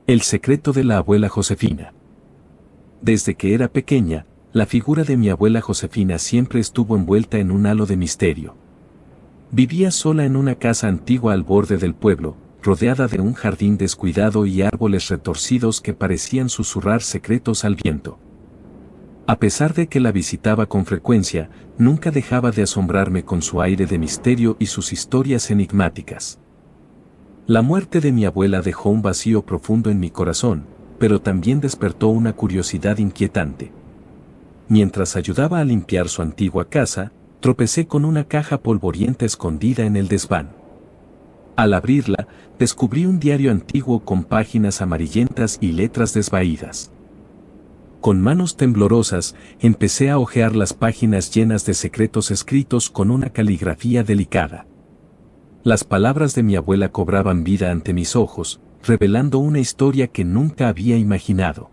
El secreto de la abuela Josefina. Desde que era pequeña, la figura de mi abuela Josefina siempre estuvo envuelta en un halo de misterio. Vivía sola en una casa antigua al borde del pueblo, rodeada de un jardín descuidado y árboles retorcidos que parecían susurrar secretos al viento. A pesar de que la visitaba con frecuencia, nunca dejaba de asombrarme con su aire de misterio y sus historias enigmáticas. La muerte de mi abuela dejó un vacío profundo en mi corazón, pero también despertó una curiosidad inquietante. Mientras ayudaba a limpiar su antigua casa, tropecé con una caja polvorienta escondida en el desván. Al abrirla, descubrí un diario antiguo con páginas amarillentas y letras desvaídas. Con manos temblorosas, empecé a hojear las páginas llenas de secretos escritos con una caligrafía delicada. Las palabras de mi abuela cobraban vida ante mis ojos, revelando una historia que nunca había imaginado.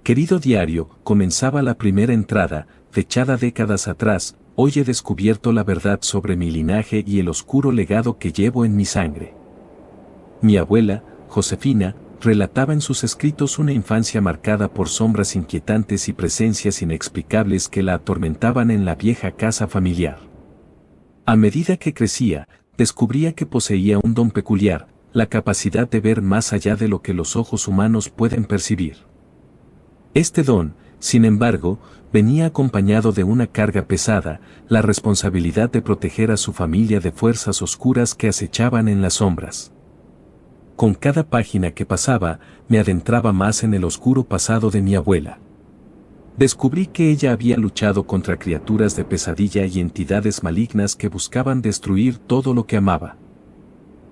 Querido diario, comenzaba la primera entrada, fechada décadas atrás. Hoy he descubierto la verdad sobre mi linaje y el oscuro legado que llevo en mi sangre. Mi abuela, Josefina, relataba en sus escritos una infancia marcada por sombras inquietantes y presencias inexplicables que la atormentaban en la vieja casa familiar. A medida que crecía, descubría que poseía un don peculiar, la capacidad de ver más allá de lo que los ojos humanos pueden percibir. Este don, sin embargo, venía acompañado de una carga pesada, la responsabilidad de proteger a su familia de fuerzas oscuras que acechaban en las sombras. Con cada página que pasaba, me adentraba más en el oscuro pasado de mi abuela. Descubrí que ella había luchado contra criaturas de pesadilla y entidades malignas que buscaban destruir todo lo que amaba.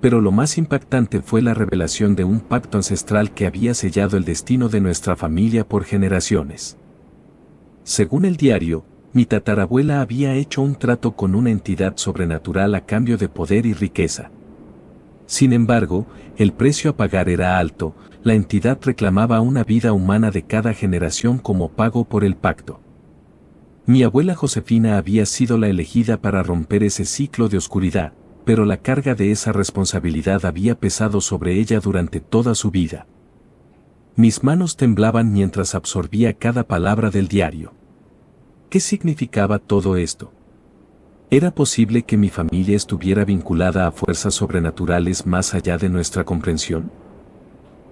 Pero lo más impactante fue la revelación de un pacto ancestral que había sellado el destino de nuestra familia por generaciones. Según el diario, mi tatarabuela había hecho un trato con una entidad sobrenatural a cambio de poder y riqueza. Sin embargo, el precio a pagar era alto. La entidad reclamaba una vida humana de cada generación como pago por el pacto. Mi abuela Josefina había sido la elegida para romper ese ciclo de oscuridad, pero la carga de esa responsabilidad había pesado sobre ella durante toda su vida. Mis manos temblaban mientras absorbía cada palabra del diario. ¿Qué significaba todo esto? ¿Era posible que mi familia estuviera vinculada a fuerzas sobrenaturales más allá de nuestra comprensión?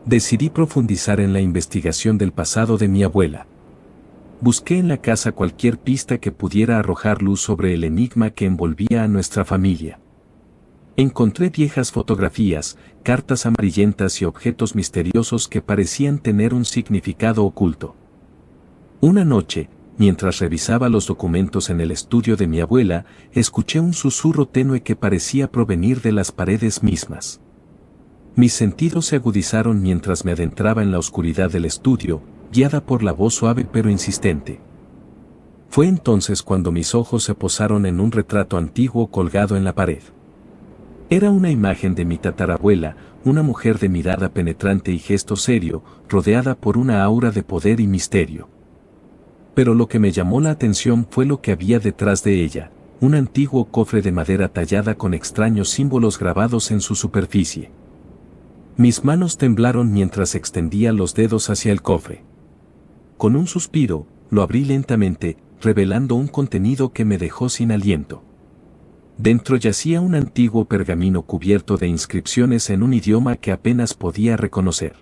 Decidí profundizar en la investigación del pasado de mi abuela. Busqué en la casa cualquier pista que pudiera arrojar luz sobre el enigma que envolvía a nuestra familia. Encontré viejas fotografías, cartas amarillentas y objetos misteriosos que parecían tener un significado oculto. Una noche, mientras revisaba los documentos en el estudio de mi abuela, escuché un susurro tenue que parecía provenir de las paredes mismas. Mis sentidos se agudizaron mientras me adentraba en la oscuridad del estudio, guiada por la voz suave pero insistente. Fue entonces cuando mis ojos se posaron en un retrato antiguo colgado en la pared. Era una imagen de mi tatarabuela, una mujer de mirada penetrante y gesto serio, rodeada por una aura de poder y misterio. Pero lo que me llamó la atención fue lo que había detrás de ella, un antiguo cofre de madera tallada con extraños símbolos grabados en su superficie. Mis manos temblaron mientras extendía los dedos hacia el cofre. Con un suspiro, lo abrí lentamente, revelando un contenido que me dejó sin aliento. Dentro yacía un antiguo pergamino cubierto de inscripciones en un idioma que apenas podía reconocer.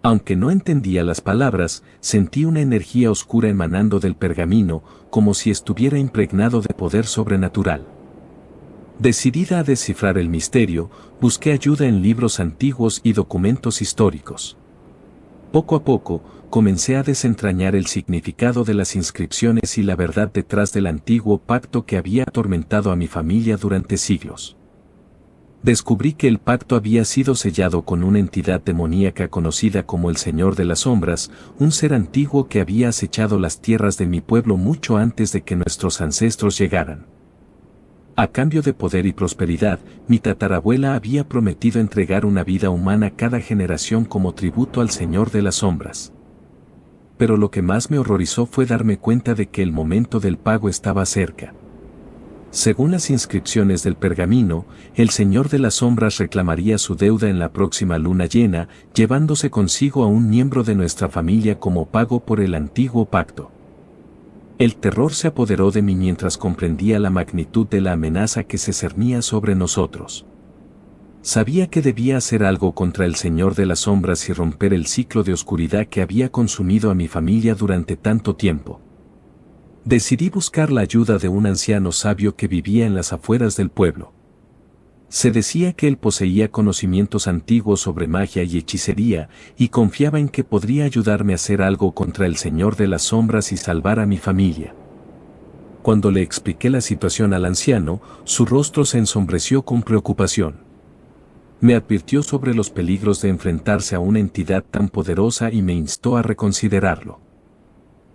Aunque no entendía las palabras, sentí una energía oscura emanando del pergamino, como si estuviera impregnado de poder sobrenatural. Decidida a descifrar el misterio, busqué ayuda en libros antiguos y documentos históricos. Poco a poco, comencé a desentrañar el significado de las inscripciones y la verdad detrás del antiguo pacto que había atormentado a mi familia durante siglos. Descubrí que el pacto había sido sellado con una entidad demoníaca conocida como el Señor de las Sombras, un ser antiguo que había acechado las tierras de mi pueblo mucho antes de que nuestros ancestros llegaran. A cambio de poder y prosperidad, mi tatarabuela había prometido entregar una vida humana cada generación como tributo al Señor de las Sombras. Pero lo que más me horrorizó fue darme cuenta de que el momento del pago estaba cerca. Según las inscripciones del pergamino, el Señor de las Sombras reclamaría su deuda en la próxima luna llena, llevándose consigo a un miembro de nuestra familia como pago por el antiguo pacto. El terror se apoderó de mí mientras comprendía la magnitud de la amenaza que se cernía sobre nosotros. Sabía que debía hacer algo contra el Señor de las Sombras y romper el ciclo de oscuridad que había consumido a mi familia durante tanto tiempo. Decidí buscar la ayuda de un anciano sabio que vivía en las afueras del pueblo. Se decía que él poseía conocimientos antiguos sobre magia y hechicería, y confiaba en que podría ayudarme a hacer algo contra el Señor de las Sombras y salvar a mi familia. Cuando le expliqué la situación al anciano, su rostro se ensombreció con preocupación. Me advirtió sobre los peligros de enfrentarse a una entidad tan poderosa y me instó a reconsiderarlo.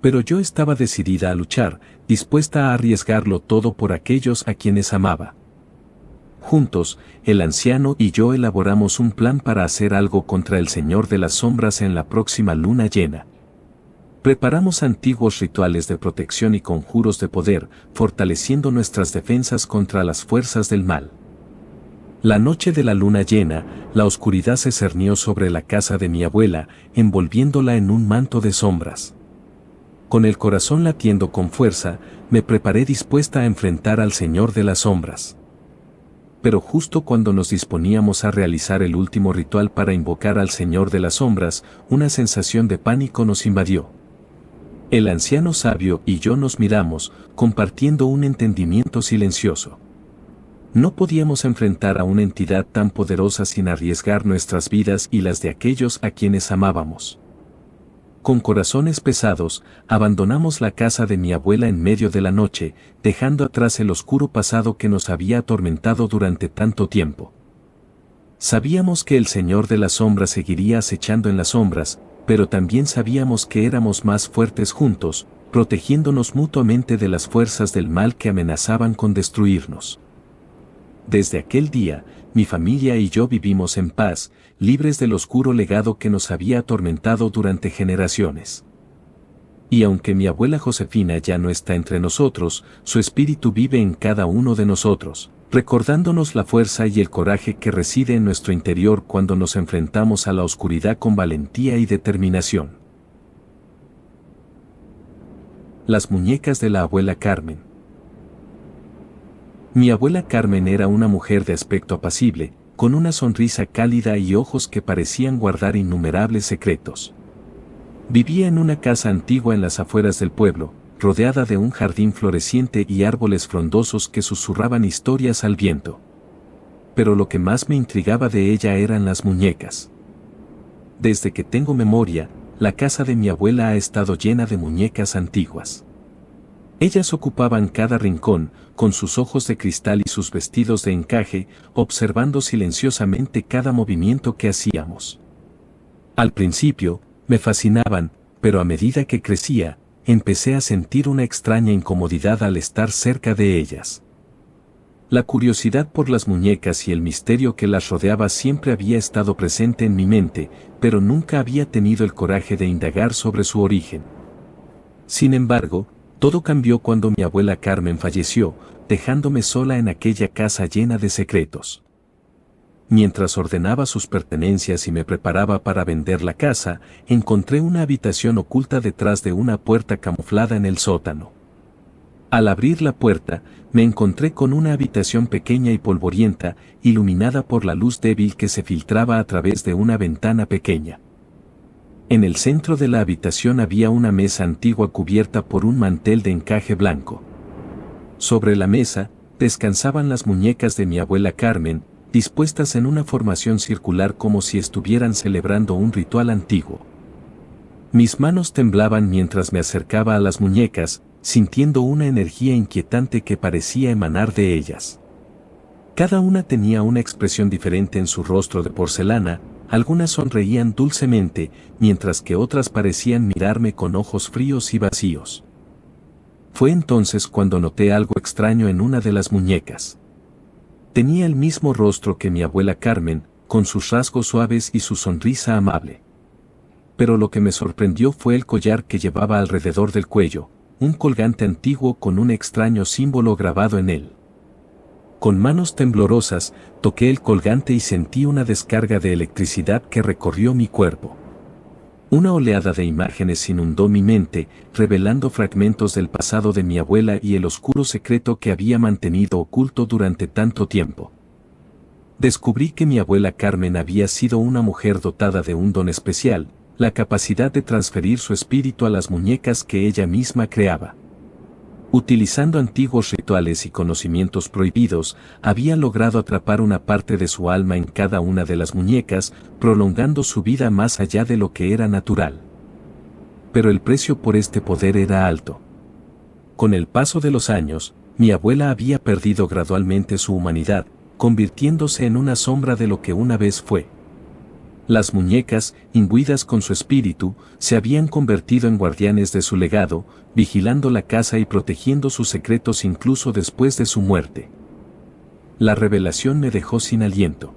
Pero yo estaba decidida a luchar, dispuesta a arriesgarlo todo por aquellos a quienes amaba. Juntos, el anciano y yo elaboramos un plan para hacer algo contra el Señor de las Sombras en la próxima luna llena. Preparamos antiguos rituales de protección y conjuros de poder, fortaleciendo nuestras defensas contra las fuerzas del mal. La noche de la luna llena, la oscuridad se cernió sobre la casa de mi abuela, envolviéndola en un manto de sombras. Con el corazón latiendo con fuerza, me preparé dispuesta a enfrentar al Señor de las Sombras. Pero justo cuando nos disponíamos a realizar el último ritual para invocar al Señor de las Sombras, una sensación de pánico nos invadió. El anciano sabio y yo nos miramos, compartiendo un entendimiento silencioso. No podíamos enfrentar a una entidad tan poderosa sin arriesgar nuestras vidas y las de aquellos a quienes amábamos. Con corazones pesados, abandonamos la casa de mi abuela en medio de la noche, dejando atrás el oscuro pasado que nos había atormentado durante tanto tiempo. Sabíamos que el Señor de las Sombras seguiría acechando en las sombras, pero también sabíamos que éramos más fuertes juntos, protegiéndonos mutuamente de las fuerzas del mal que amenazaban con destruirnos. Desde aquel día, mi familia y yo vivimos en paz, libres del oscuro legado que nos había atormentado durante generaciones. Y aunque mi abuela Josefina ya no está entre nosotros, su espíritu vive en cada uno de nosotros, recordándonos la fuerza y el coraje que reside en nuestro interior cuando nos enfrentamos a la oscuridad con valentía y determinación. Las muñecas de la abuela Carmen. Mi abuela Carmen era una mujer de aspecto apacible, con una sonrisa cálida y ojos que parecían guardar innumerables secretos. Vivía en una casa antigua en las afueras del pueblo, rodeada de un jardín floreciente y árboles frondosos que susurraban historias al viento. Pero lo que más me intrigaba de ella eran las muñecas. Desde que tengo memoria, la casa de mi abuela ha estado llena de muñecas antiguas. Ellas ocupaban cada rincón, con sus ojos de cristal y sus vestidos de encaje, observando silenciosamente cada movimiento que hacíamos. Al principio, me fascinaban, pero a medida que crecía, empecé a sentir una extraña incomodidad al estar cerca de ellas. La curiosidad por las muñecas y el misterio que las rodeaba siempre había estado presente en mi mente, pero nunca había tenido el coraje de indagar sobre su origen. Sin embargo, todo cambió cuando mi abuela Carmen falleció, dejándome sola en aquella casa llena de secretos. Mientras ordenaba sus pertenencias y me preparaba para vender la casa, encontré una habitación oculta detrás de una puerta camuflada en el sótano. Al abrir la puerta, me encontré con una habitación pequeña y polvorienta, iluminada por la luz débil que se filtraba a través de una ventana pequeña. En el centro de la habitación había una mesa antigua cubierta por un mantel de encaje blanco. Sobre la mesa, descansaban las muñecas de mi abuela Carmen, dispuestas en una formación circular como si estuvieran celebrando un ritual antiguo. Mis manos temblaban mientras me acercaba a las muñecas, sintiendo una energía inquietante que parecía emanar de ellas. Cada una tenía una expresión diferente en su rostro de porcelana. Algunas sonreían dulcemente, mientras que otras parecían mirarme con ojos fríos y vacíos. Fue entonces cuando noté algo extraño en una de las muñecas. Tenía el mismo rostro que mi abuela Carmen, con sus rasgos suaves y su sonrisa amable. Pero lo que me sorprendió fue el collar que llevaba alrededor del cuello, un colgante antiguo con un extraño símbolo grabado en él. Con manos temblorosas, toqué el colgante y sentí una descarga de electricidad que recorrió mi cuerpo. Una oleada de imágenes inundó mi mente, revelando fragmentos del pasado de mi abuela y el oscuro secreto que había mantenido oculto durante tanto tiempo. Descubrí que mi abuela Carmen había sido una mujer dotada de un don especial, la capacidad de transferir su espíritu a las muñecas que ella misma creaba. Utilizando antiguos rituales y conocimientos prohibidos, había logrado atrapar una parte de su alma en cada una de las muñecas, prolongando su vida más allá de lo que era natural. Pero el precio por este poder era alto. Con el paso de los años, mi abuela había perdido gradualmente su humanidad, convirtiéndose en una sombra de lo que una vez fue. Las muñecas, imbuidas con su espíritu, se habían convertido en guardianes de su legado, vigilando la casa y protegiendo sus secretos incluso después de su muerte. La revelación me dejó sin aliento.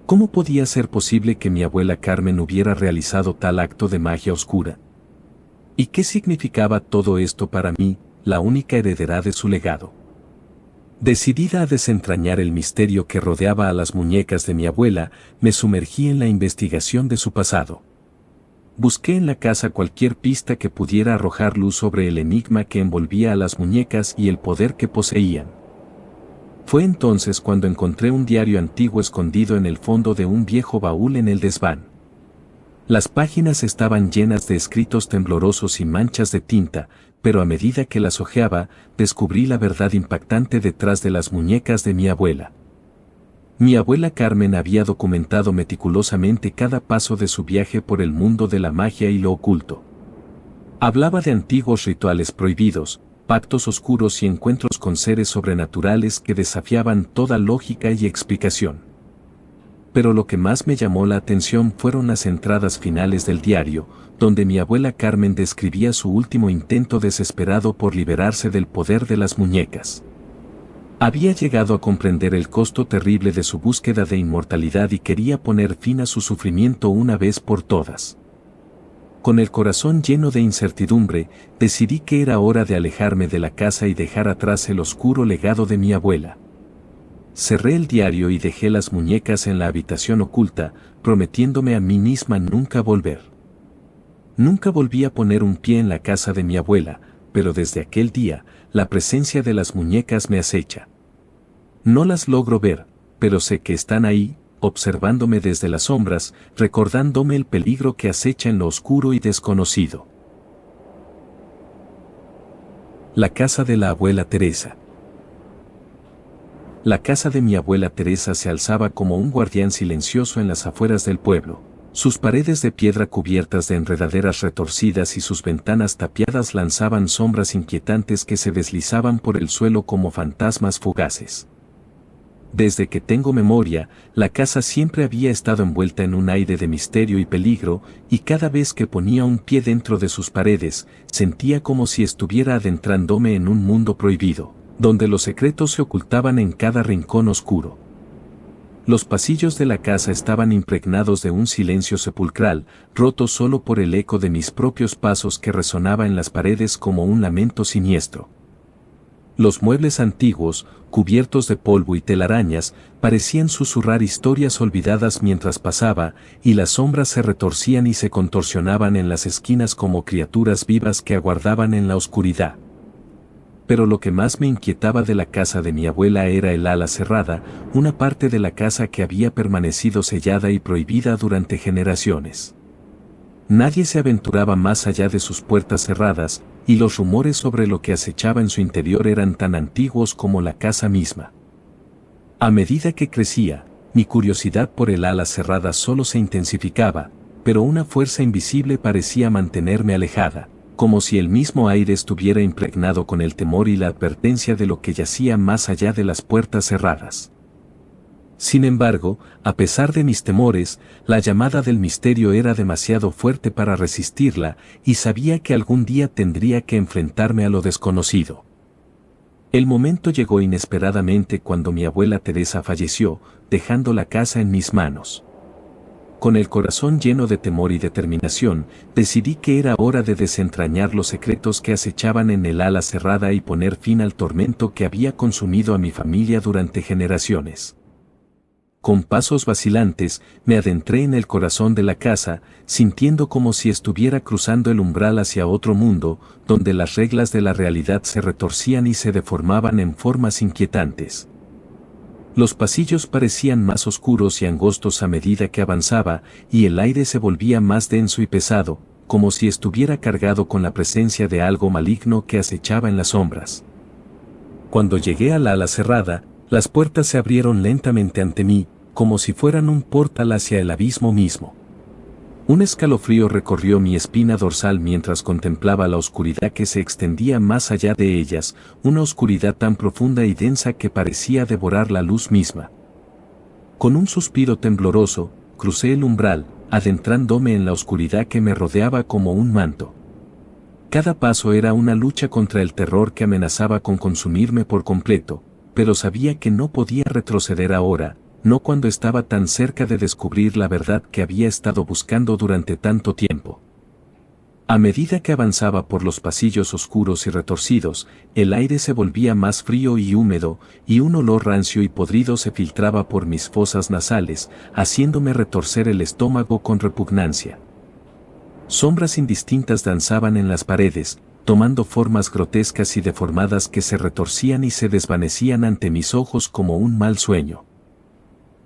¿Cómo podía ser posible que mi abuela Carmen hubiera realizado tal acto de magia oscura? ¿Y qué significaba todo esto para mí, la única heredera de su legado? Decidida a desentrañar el misterio que rodeaba a las muñecas de mi abuela, me sumergí en la investigación de su pasado. Busqué en la casa cualquier pista que pudiera arrojar luz sobre el enigma que envolvía a las muñecas y el poder que poseían. Fue entonces cuando encontré un diario antiguo escondido en el fondo de un viejo baúl en el desván. Las páginas estaban llenas de escritos temblorosos y manchas de tinta, pero a medida que las hojeaba, descubrí la verdad impactante detrás de las muñecas de mi abuela. Mi abuela Carmen había documentado meticulosamente cada paso de su viaje por el mundo de la magia y lo oculto. Hablaba de antiguos rituales prohibidos, pactos oscuros y encuentros con seres sobrenaturales que desafiaban toda lógica y explicación. Pero lo que más me llamó la atención fueron las entradas finales del diario, donde mi abuela Carmen describía su último intento desesperado por liberarse del poder de las muñecas. Había llegado a comprender el costo terrible de su búsqueda de inmortalidad y quería poner fin a su sufrimiento una vez por todas. Con el corazón lleno de incertidumbre, decidí que era hora de alejarme de la casa y dejar atrás el oscuro legado de mi abuela. Cerré el diario y dejé las muñecas en la habitación oculta, prometiéndome a mí misma nunca volver. Nunca volví a poner un pie en la casa de mi abuela, pero desde aquel día, la presencia de las muñecas me acecha. No las logro ver, pero sé que están ahí, observándome desde las sombras, recordándome el peligro que acecha en lo oscuro y desconocido. La casa de la abuela Teresa. La casa de mi abuela Teresa se alzaba como un guardián silencioso en las afueras del pueblo. Sus paredes de piedra cubiertas de enredaderas retorcidas y sus ventanas tapiadas lanzaban sombras inquietantes que se deslizaban por el suelo como fantasmas fugaces. Desde que tengo memoria, la casa siempre había estado envuelta en un aire de misterio y peligro, y cada vez que ponía un pie dentro de sus paredes, sentía como si estuviera adentrándome en un mundo prohibido, donde los secretos se ocultaban en cada rincón oscuro. Los pasillos de la casa estaban impregnados de un silencio sepulcral, roto solo por el eco de mis propios pasos que resonaba en las paredes como un lamento siniestro. Los muebles antiguos, cubiertos de polvo y telarañas, parecían susurrar historias olvidadas mientras pasaba, y las sombras se retorcían y se contorsionaban en las esquinas como criaturas vivas que aguardaban en la oscuridad. Pero lo que más me inquietaba de la casa de mi abuela era el ala cerrada, una parte de la casa que había permanecido sellada y prohibida durante generaciones. Nadie se aventuraba más allá de sus puertas cerradas, y los rumores sobre lo que acechaba en su interior eran tan antiguos como la casa misma. A medida que crecía, mi curiosidad por el ala cerrada solo se intensificaba, pero una fuerza invisible parecía mantenerme alejada, como si el mismo aire estuviera impregnado con el temor y la advertencia de lo que yacía más allá de las puertas cerradas. Sin embargo, a pesar de mis temores, la llamada del misterio era demasiado fuerte para resistirla, y sabía que algún día tendría que enfrentarme a lo desconocido. El momento llegó inesperadamente cuando mi abuela Teresa falleció, dejando la casa en mis manos. Con el corazón lleno de temor y determinación, decidí que era hora de desentrañar los secretos que acechaban en el ala cerrada y poner fin al tormento que había consumido a mi familia durante generaciones. Con pasos vacilantes, me adentré en el corazón de la casa, sintiendo como si estuviera cruzando el umbral hacia otro mundo, donde las reglas de la realidad se retorcían y se deformaban en formas inquietantes. Los pasillos parecían más oscuros y angostos a medida que avanzaba, y el aire se volvía más denso y pesado, como si estuviera cargado con la presencia de algo maligno que acechaba en las sombras. Cuando llegué al ala cerrada, las puertas se abrieron lentamente ante mí, como si fueran un portal hacia el abismo mismo. Un escalofrío recorrió mi espina dorsal mientras contemplaba la oscuridad que se extendía más allá de ellas, una oscuridad tan profunda y densa que parecía devorar la luz misma. Con un suspiro tembloroso, crucé el umbral, adentrándome en la oscuridad que me rodeaba como un manto. Cada paso era una lucha contra el terror que amenazaba con consumirme por completo, pero sabía que no podía retroceder ahora, no cuando estaba tan cerca de descubrir la verdad que había estado buscando durante tanto tiempo. A medida que avanzaba por los pasillos oscuros y retorcidos, el aire se volvía más frío y húmedo, y un olor rancio y podrido se filtraba por mis fosas nasales, haciéndome retorcer el estómago con repugnancia. Sombras indistintas danzaban en las paredes, tomando formas grotescas y deformadas que se retorcían y se desvanecían ante mis ojos como un mal sueño.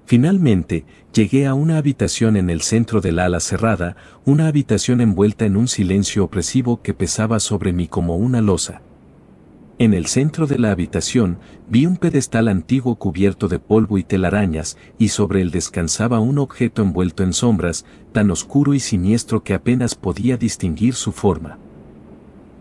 Finalmente, llegué a una habitación en el centro del ala cerrada, una habitación envuelta en un silencio opresivo que pesaba sobre mí como una losa. En el centro de la habitación, vi un pedestal antiguo cubierto de polvo y telarañas, y sobre él descansaba un objeto envuelto en sombras, tan oscuro y siniestro que apenas podía distinguir su forma.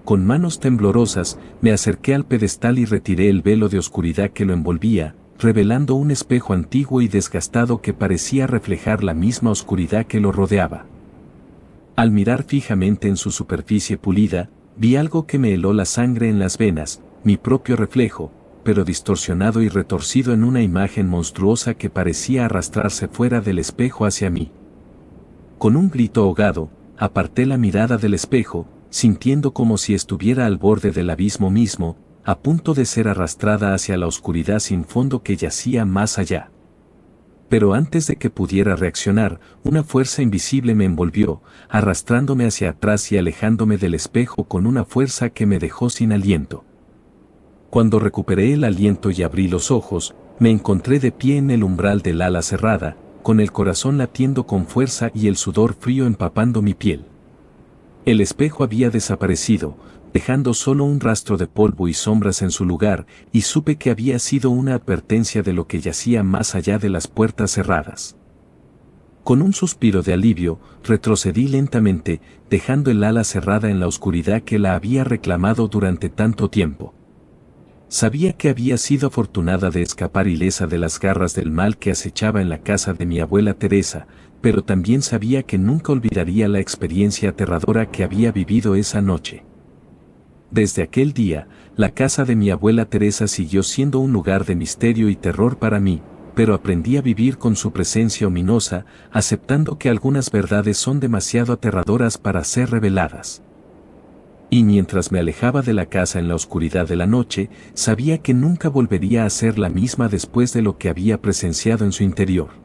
Con manos temblorosas, me acerqué al pedestal y retiré el velo de oscuridad que lo envolvía, revelando un espejo antiguo y desgastado que parecía reflejar la misma oscuridad que lo rodeaba. Al mirar fijamente en su superficie pulida, vi algo que me heló la sangre en las venas, mi propio reflejo, pero distorsionado y retorcido en una imagen monstruosa que parecía arrastrarse fuera del espejo hacia mí. Con un grito ahogado, aparté la mirada del espejo, sintiendo como si estuviera al borde del abismo mismo, a punto de ser arrastrada hacia la oscuridad sin fondo que yacía más allá. Pero antes de que pudiera reaccionar, una fuerza invisible me envolvió, arrastrándome hacia atrás y alejándome del espejo con una fuerza que me dejó sin aliento. Cuando recuperé el aliento y abrí los ojos, me encontré de pie en el umbral del ala cerrada, con el corazón latiendo con fuerza y el sudor frío empapando mi piel. El espejo había desaparecido, dejando solo un rastro de polvo y sombras en su lugar, y supe que había sido una advertencia de lo que yacía más allá de las puertas cerradas. Con un suspiro de alivio, retrocedí lentamente, dejando el ala cerrada en la oscuridad que la había reclamado durante tanto tiempo. Sabía que había sido afortunada de escapar ilesa de las garras del mal que acechaba en la casa de mi abuela Teresa, pero también sabía que nunca olvidaría la experiencia aterradora que había vivido esa noche. Desde aquel día, la casa de mi abuela Teresa siguió siendo un lugar de misterio y terror para mí, pero aprendí a vivir con su presencia ominosa, aceptando que algunas verdades son demasiado aterradoras para ser reveladas. Y mientras me alejaba de la casa en la oscuridad de la noche, sabía que nunca volvería a ser la misma después de lo que había presenciado en su interior.